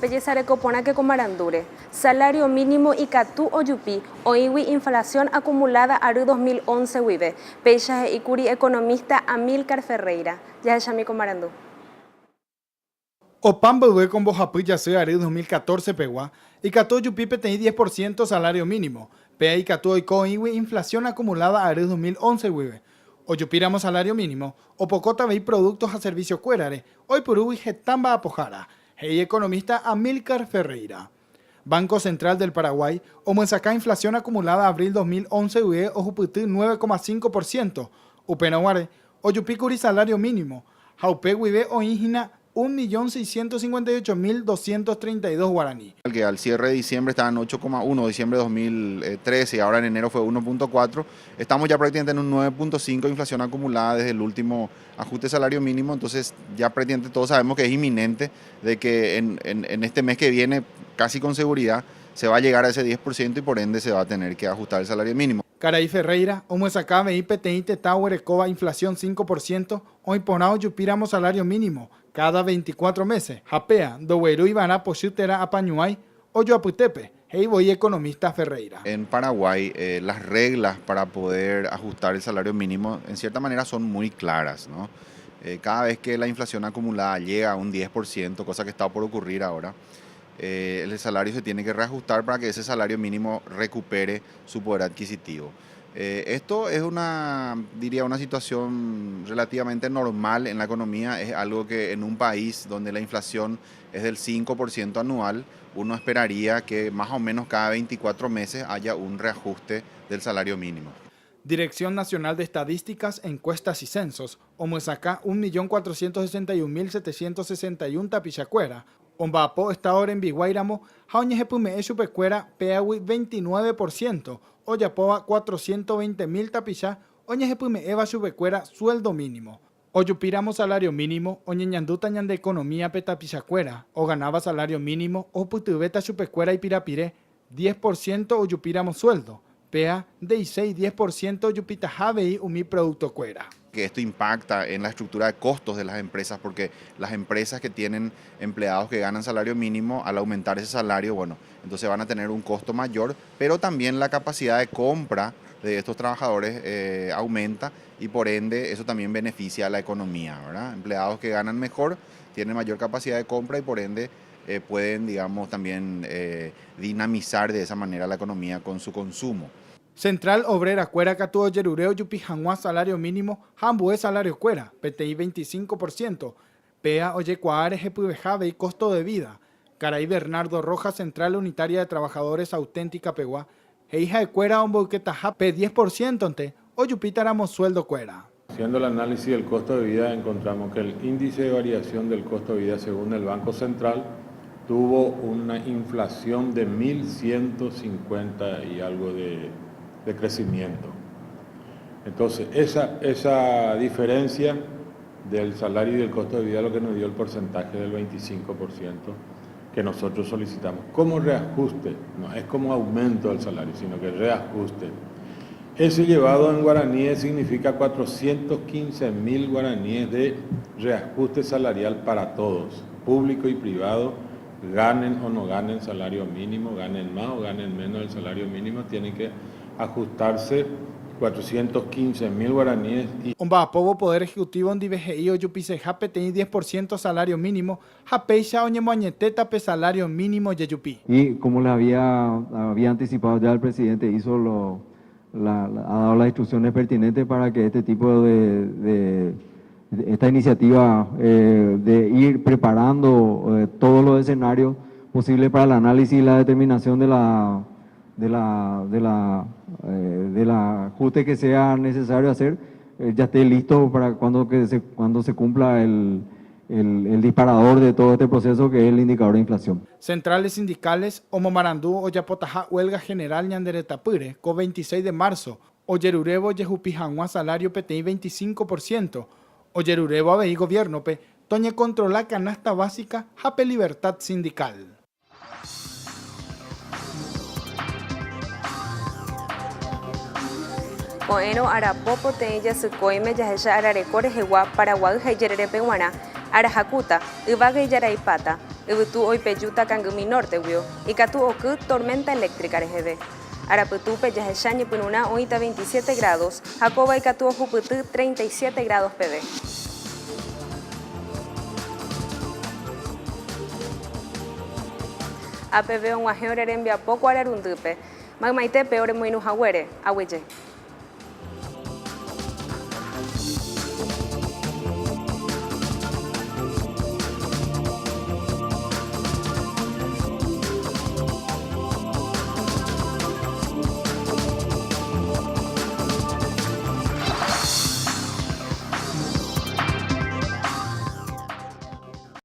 Pellizare copona que comarandure. Salario mínimo y catú o yupi. Oiwi inflación acumulada aru 2011 wibe. Peixa y curi economista Amílcar Ferreira. Ya es mi comarandú. Opan bebé con Bojapui ya sea aru 2014 pegua. Y catú yupi PTI 10% salario mínimo. Pea y catú y coiwi inflación acumulada aru 2011 wibe. O yupiramos salario mínimo. O pocota veí productos a servicio cuerare. Hoy por uy getamba apojara. Hey, economista Amílcar Ferreira. Banco Central del Paraguay, omuensacá inflación acumulada abril 2011 UE o juputí 9,5%. Upenaguare, o yupicuri salario mínimo. Jaupe UE o ígina 1.658.232 guaraní. Que al cierre de diciembre estaba en 8,1, diciembre de 2013 y ahora en enero fue 1,4. Estamos ya prácticamente en un 9,5 de inflación acumulada desde el último ajuste de salario mínimo, entonces ya prácticamente todos sabemos que es inminente de que en este mes que viene casi con seguridad se va a llegar a ese 10% y por ende se va a tener que ajustar el salario mínimo. Caray Ferreira, omuensacá veí PTI Tower Ecoba inflación 5%, hoy ponao yupiramos salario mínimo cada 24 meses. Japea, doweru y vana pochutera apañuay, o yo aputepe. Hey, voy economista Ferreira. En Paraguay las reglas para poder ajustar el salario mínimo en cierta manera son muy claras, ¿no? Cada vez que la inflación acumulada llega a un 10%, cosa que está por ocurrir ahora, el salario se tiene que reajustar para que ese salario mínimo recupere su poder adquisitivo. Esto es una situación relativamente normal en la economía, es algo que en un país donde la inflación es del 5% anual, uno esperaría que más o menos cada 24 meses haya un reajuste del salario mínimo. Dirección Nacional de Estadísticas, Encuestas y Censos, omuensacá 1.462.761 tapichacuera. Ombapo está ahora en Biguayramo, jaoñejepume chupecuera peawi 29%, oyapoa 420.000 tapichá, oñejepume eva chupecuera sueldo mínimo. Oyupiramos salario mínimo, oñeñanduta ñande economía petapichacuera, o ganaba salario mínimo, o putubeta chupecuera y pirapiré, 10% oyupiramos sueldo. Pea de 10% yupita javei umi producto cuera. Que esto impacta en la estructura de costos de las empresas, porque las empresas que tienen empleados que ganan salario mínimo, al aumentar ese salario, bueno, entonces van a tener un costo mayor, pero también la capacidad de compra de estos trabajadores aumenta y por ende eso también beneficia a la economía, ¿verdad? Empleados que ganan mejor tienen mayor capacidad de compra y por ende pueden, digamos, también dinamizar de esa manera la economía con su consumo. Central Obrera Cuera Catuo Yerureo Yupi Janguá salario mínimo, Jambué salario cuera, PTI 25%, PEA Oye Cuaare Jepubejave y costo de vida, Caray Bernardo Rojas Central Unitaria de Trabajadores Auténtica Peguá, Heija de Cuera Omboquetaja P 10% ante Oyupitaramos sueldo cuera. Haciendo el análisis del costo de vida encontramos que el índice de variación del costo de vida según el Banco Central tuvo una inflación de 1.150 y algo de crecimiento. Entonces, esa diferencia del salario y del costo de vida es lo que nos dio el porcentaje del 25% que nosotros solicitamos. Como reajuste, no es como aumento del salario, sino que reajuste. Ese llevado en guaraníes significa 415.000 guaraníes de reajuste salarial para todos, público y privado, ganen o no ganen salario mínimo, ganen más o ganen menos del salario mínimo, tienen que ajustarse 415.000 guaraníes. Ombapovo Poder Ejecutivo en DBGI o Yupise PTI 10% salario mínimo, Japeixa Oñemoañeteta pe salario mínimo Yeyupi. Y como le había anticipado ya el presidente, ha dado las instrucciones pertinentes para que este tipo esta iniciativa de ir preparando todos los escenarios posibles para el análisis y la determinación del ajuste que sea necesario hacer, ya esté listo para cuando se cumpla el disparador de todo este proceso, que es el indicador de inflación. Centrales sindicales, Omomarandú, Oyapotajá, huelga general Ñanderetapure, co 26 de marzo, Oyerurebo, Yejupijanguá, salario PTI 25%, Oyerurebo, Abeí, gobierno, Toñe controla canasta básica, Jape libertad sindical. Oeno Arapopo Teilla Sucoime Yahecha Ararecore Jeguá Paraguay Jayerere Peguana Arajacuta Ibaga y Yaraipata Yvytu oipejuta Kangumi Norte wio, ikatu oky tormenta eléctrica reheve. Arapytúpe jahecha ñepyrũrã oĩta 27 grados, hakóva ikatu ohupyty 37 grados PV. APV og̃uahẽ ore rembiapo Kuararundýpe, maymaitepe oremoirũhaguére, aguyje.